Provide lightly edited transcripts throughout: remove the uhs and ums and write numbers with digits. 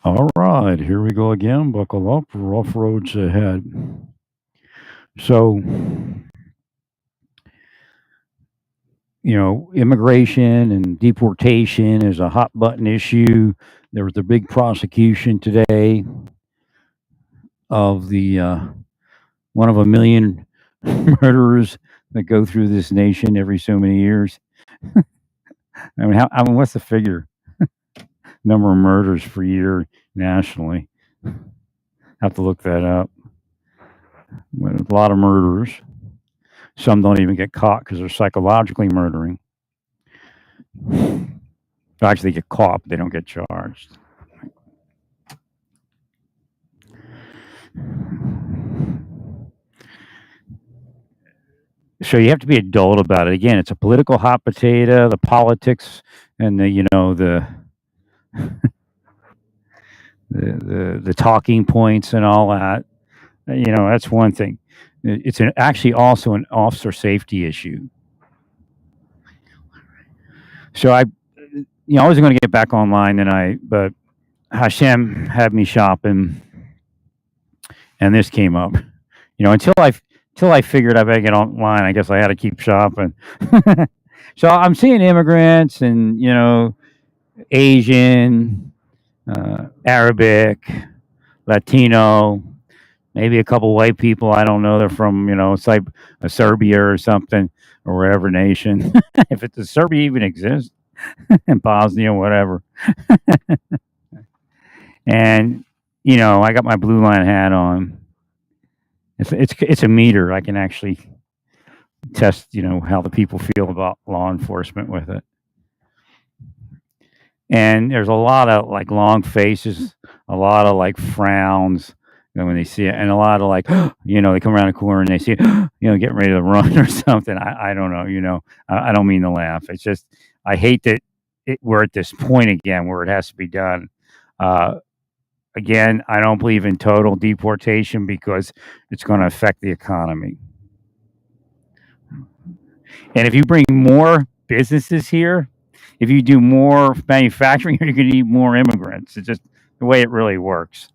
All right, here we go again. Buckle up, rough roads ahead. So, immigration and deportation is a hot button issue. There was a big prosecution today of the one of a million murderers that go through this nation every so many years. What's the figure? Number of murders per year nationally. Have to look that up. A lot of murderers. Some don't even get caught because they're psychologically murdering. Actually, they get caught, but they don't get charged. So you have to be adult about it. Again, it's a political hot potato. The politics and the talking points and all that. That's one thing. It's actually also an officer safety issue. So I was going to get back online tonight, but Hashem had me shopping, and this came up. Until I figured I better get online, I guess I had to keep shopping. So I'm seeing immigrants and Asian, Arabic, Latino, maybe a couple white people. I don't know. They're from it's like a Serbia or something or wherever nation. If it's a Serbia even exists, in Bosnia, whatever. And I got my blue line hat on. It's a meter. I can actually test how the people feel about law enforcement with it. And there's a lot of like long faces, a lot of like frowns when they see it, and a lot of like they come around the corner and they see it, getting ready to run or something. I don't know. I don't mean to laugh. It's just I hate that we're at this point again where it has to be done. Uh, Again, I don't believe in total deportation because it's going to affect the economy. And if you bring more businesses here, if you do more manufacturing, you're going to need more immigrants. It's just the way it really works.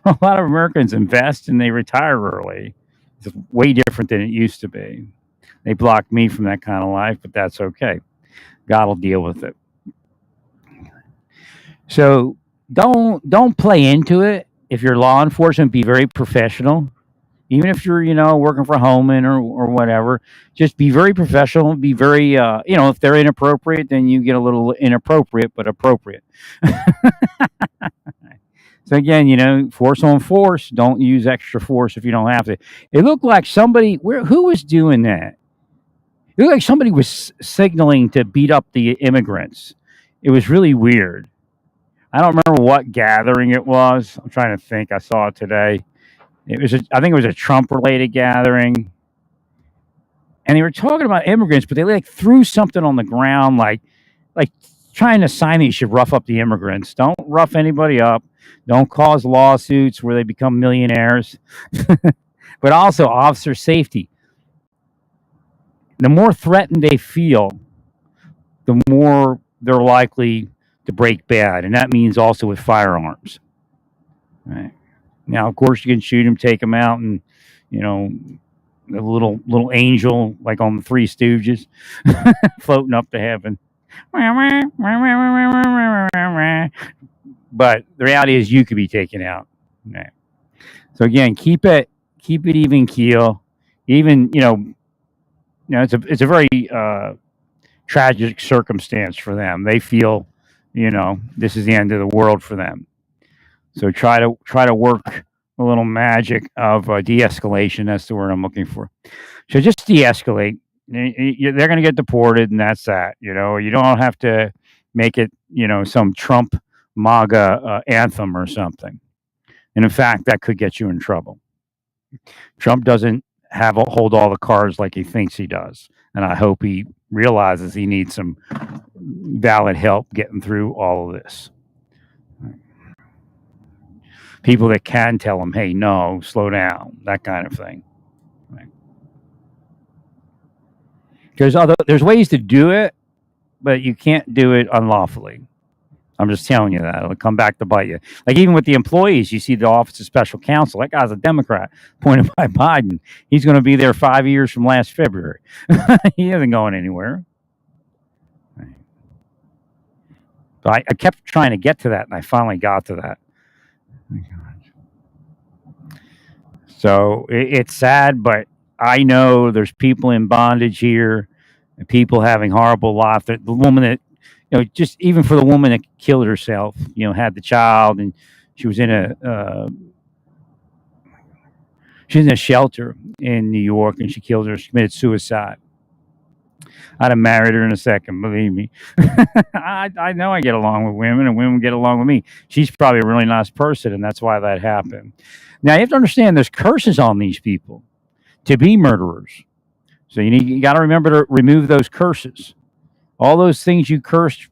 A lot of Americans invest and they retire early. It's way different than it used to be. They blocked me from that kind of life, but that's okay. God will deal with it. So don't play into it. If you're law enforcement, be very professional. Even if you're working for Homan or whatever, just be very professional. Be very if they're inappropriate, then you get a little inappropriate but appropriate. So again, force on force. Don't use extra force if you don't have to. It looked like who was doing that? It looked like somebody was signaling to beat up the immigrants. It was really weird. I don't remember what gathering it was. I'm trying to think. I saw it today. I think it was a Trump related gathering. And they were talking about immigrants, but they like threw something on the ground like trying to sign that you should rough up the immigrants. Don't rough anybody up. Don't cause lawsuits where they become millionaires. But also officer safety. The more threatened they feel, the more they're likely to break bad. And that means also with firearms. Right. Now, of course, you can shoot them, take them out, and a little angel like on the Three Stooges, floating up to heaven. But the reality is, you could be taken out. Right. So again, keep it even keel. Even it's a very tragic circumstance for them. They feel this is the end of the world for them. So try to work a little magic of de-escalation. That's the word I'm looking for. So just de-escalate. They're going to get deported, and that's that. You don't have to make it some Trump MAGA anthem or something. And in fact, that could get you in trouble. Trump doesn't hold all the cards like he thinks he does, and I hope he realizes he needs some valid help getting through all of this. People that can tell him, hey, no, slow down, that kind of thing. Right. There's ways to do it, but you can't do it unlawfully. I'm just telling you that it'll come back to bite you. Like even with the employees, you see the Office of Special Counsel. That guy's a Democrat, appointed by Biden. He's going to be there 5 years from last February. He isn't going anywhere. But I kept trying to get to that, and I finally got to that. So it's sad, but I know there's people in bondage here, and people having horrible life. The woman that, just even for the woman that killed herself, had the child, and she was in she's in a shelter in New York, and she killed her. She committed suicide. I'd have married her in a second, believe me. I know I get along with women, and women get along with me. She's probably a really nice person, and that's why that happened. Now you have to understand, there's curses on these people to be murderers. So you got to remember to remove those curses. All those things you cursed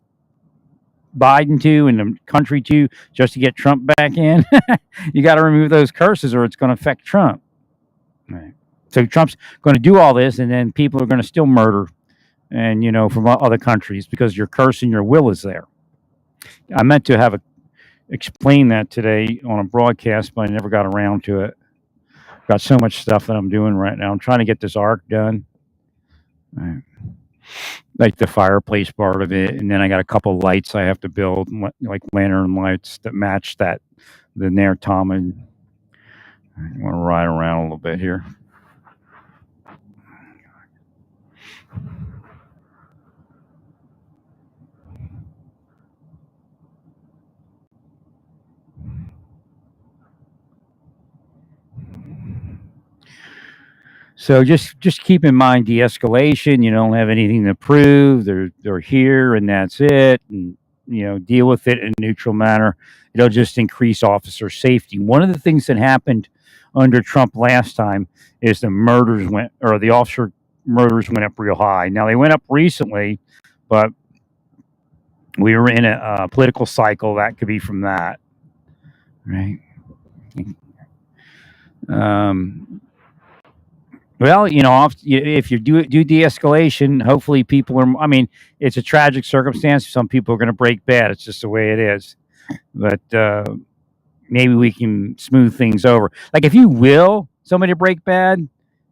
Biden to and the country to just to get Trump back in, you got to remove those curses, or it's going to affect Trump. Right. So Trump's going to do all this, and then people are going to still murder, and from other countries, because your curse and your will is there. I meant to explain that today on a broadcast, but I never got around to it. Got so much stuff that I'm doing right now. I'm trying to get this ark done, right. Like the fireplace part of it, and then I got a couple lights I have to build, like lantern lights that match the Nair Tama. I want to ride around a little bit here. So just keep in mind de-escalation. You don't have anything to prove. They're here, and that's it. And deal with it in a neutral manner. It'll just increase officer safety. One of the things that happened under Trump last time is the officer murders went up real high. Now they went up recently, but we were in a political cycle that could be from that, right? Well, if you do de-escalation, hopefully people are. I mean, it's a tragic circumstance. Some people are going to break bad. It's just the way it is. But maybe we can smooth things over. Like if you will somebody to break bad,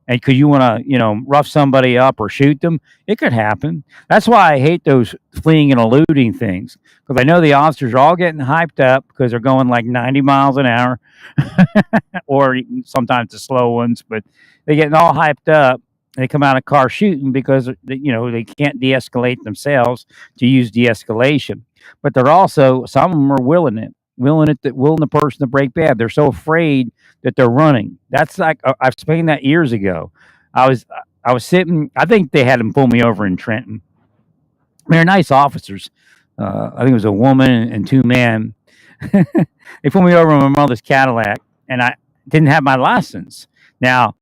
and because you want to, rough somebody up or shoot them, it could happen. That's why I hate those fleeing and eluding things, because I know the officers are all getting hyped up because they're going like 90 miles an hour, or sometimes the slow ones, but they're getting all hyped up. They come out of car shooting because they can't de-escalate themselves to use de-escalation, but they're also, some of them are willing the person to break bad. They're so afraid that they're running. That's like, I've explained that years ago. I was sitting. I think they had them pull me over in Trenton. They're nice officers. I think it was a woman and two men. They pulled me over in my mother's Cadillac, and I didn't have my license. Now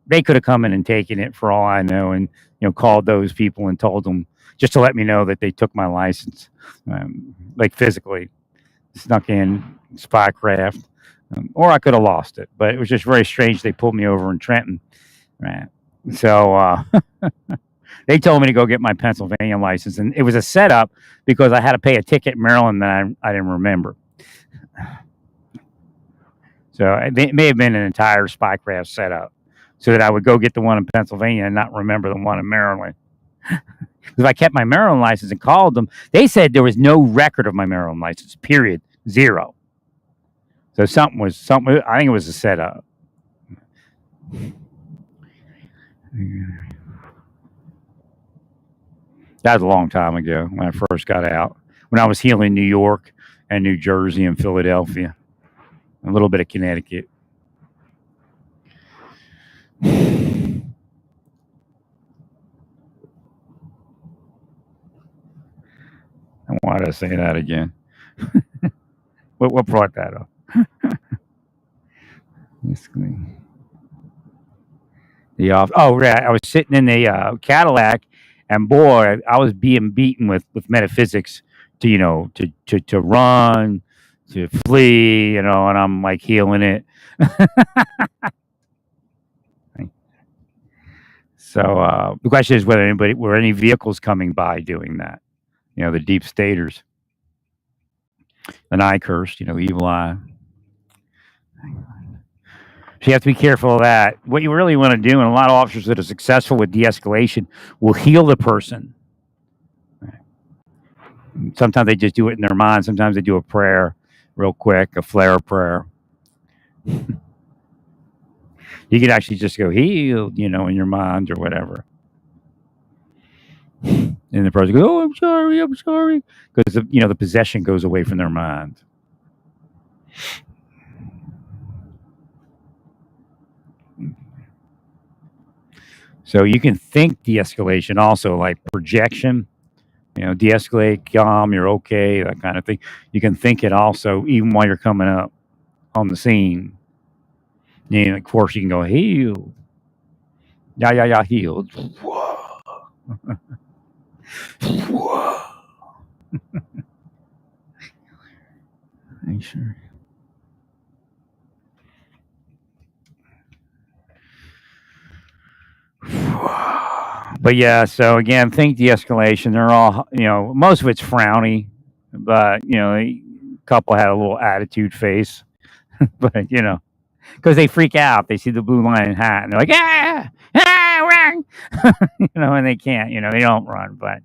they could have come in and taken it for all I know, and called those people and told them just to let me know that they took my license, like physically snuck in spycraft. Or I could have lost it, but it was just very strange. They pulled me over in Trenton, right? So they told me to go get my Pennsylvania license, and it was a setup because I had to pay a ticket in Maryland that I didn't remember. So it may have been an entire spycraft setup, so that I would go get the one in Pennsylvania and not remember the one in Maryland. If I kept my Maryland license and called them, they said there was no record of my Maryland license. Period. Zero. So something. I think it was a setup. That was a long time ago when I first got out. When I was healing New York and New Jersey and Philadelphia, a little bit of Connecticut. Why did I say that again? What brought that up? Right. I was sitting in the Cadillac, and boy, I was being beaten with metaphysics to run, to flee, and I'm like healing it. So the question is were any vehicles coming by doing that? The deep staters. An eye curse, evil eye. So you have to be careful of that. What you really want to do, and a lot of officers that are successful with de-escalation will heal the person. Sometimes they just do it in their mind. Sometimes they do a prayer real quick, a flare prayer. You can actually just go healed, in your mind or whatever. And the person goes, "Oh, I'm sorry," because the possession goes away from their mind. So you can think de-escalation also, like projection. De-escalate, calm, you're okay, that kind of thing. You can think it also, even while you're coming up on the scene. Of course, you can go healed. Yeah, yeah, yeah, healed. Make sure. But yeah, so again, think de-escalation. They're all, most of it's frowny, but a couple had a little attitude face, but because they freak out, they see the blue lion hat, and they're like, run, and they can't, they don't run, but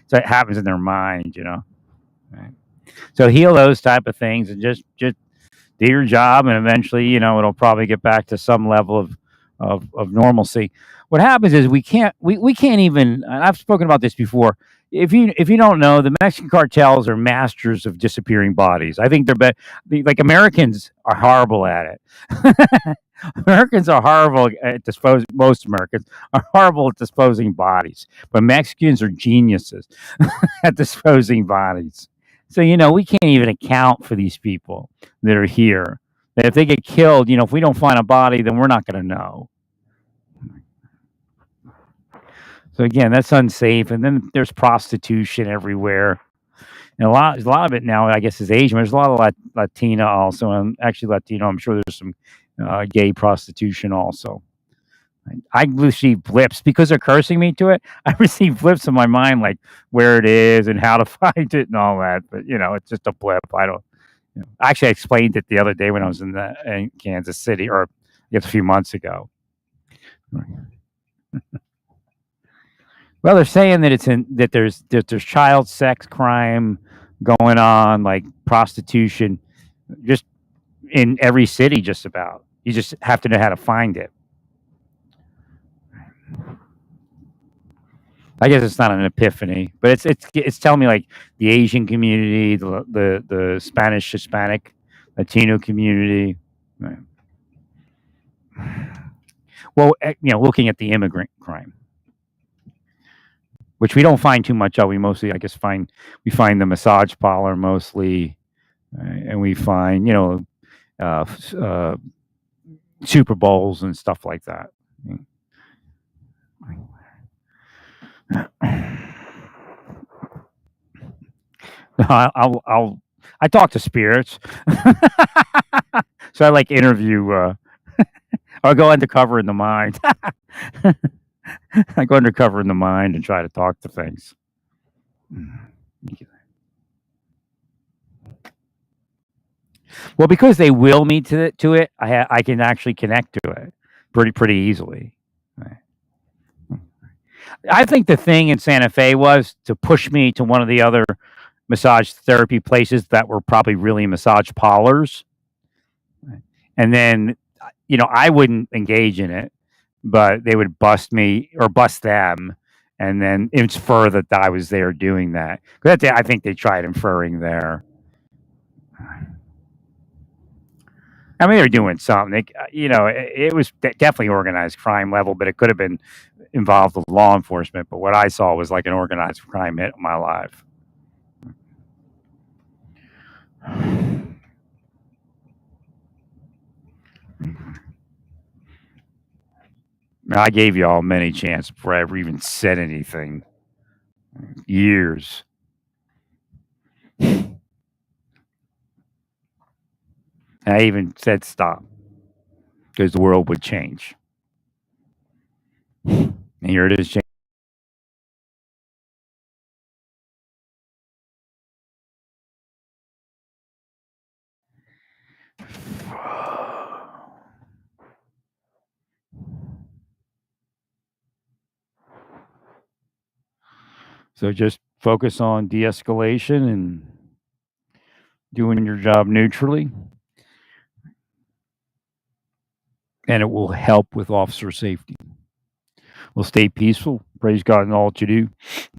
so it happens in their mind. Right? So heal those type of things, and just do your job, and eventually, it'll probably get back to some level of normalcy. What happens is we can't even. And I've spoken about this before. If you don't know, the Mexican cartels are masters of disappearing bodies. I think like Americans are horrible at it. Americans are horrible at most Americans are horrible at disposing bodies, but Mexicans are geniuses at disposing bodies. So we can't even account for these people that are here. That if they get killed, if we don't find a body, then we're not going to know. So again, that's unsafe. And then there's prostitution everywhere, and a lot of it now, I guess, is Asian. There's a lot of Latina also, and actually Latino. I'm sure there's some gay prostitution also. I receive blips because they're cursing me to it. I receive blips in my mind, like where it is and how to find it and all that. But it's just a blip. I don't. Actually, I explained it the other day when I was in Kansas City, or I guess a few months ago. Well, they're saying that there's child sex crime going on, like prostitution, just in every city, just about. You just have to know how to find it. I guess it's not an epiphany, but it's telling me like the Asian community, the Spanish, Hispanic, Latino community. Right. Well, looking at the immigrant crime, which we don't find too much of. We mostly, I guess, we find the massage parlor mostly, and we find uh, uh, Super Bowls and stuff like that. I talk to spirits, so I like interview. Or go undercover in the mind. I go undercover in the mind and try to talk to things. Well, because they will me to it, I can actually connect to it pretty easily. Right. I think the thing in Santa Fe was to push me to one of the other massage therapy places that were probably really massage parlors, and then I wouldn't engage in it, but they would bust me or bust them, and then infer that I was there doing that. 'Cause I think they tried inferring there. I mean, they're doing something. It was definitely organized crime level, but it could have been involved with law enforcement. But what I saw was like an organized crime hit my life. I gave y'all many chances before I ever even said anything. Years. I even said stop because the world would change. And here it is. So just focus on de-escalation and doing your job neutrally, and it will help with officer safety. Well, stay peaceful. Praise God in all that you do.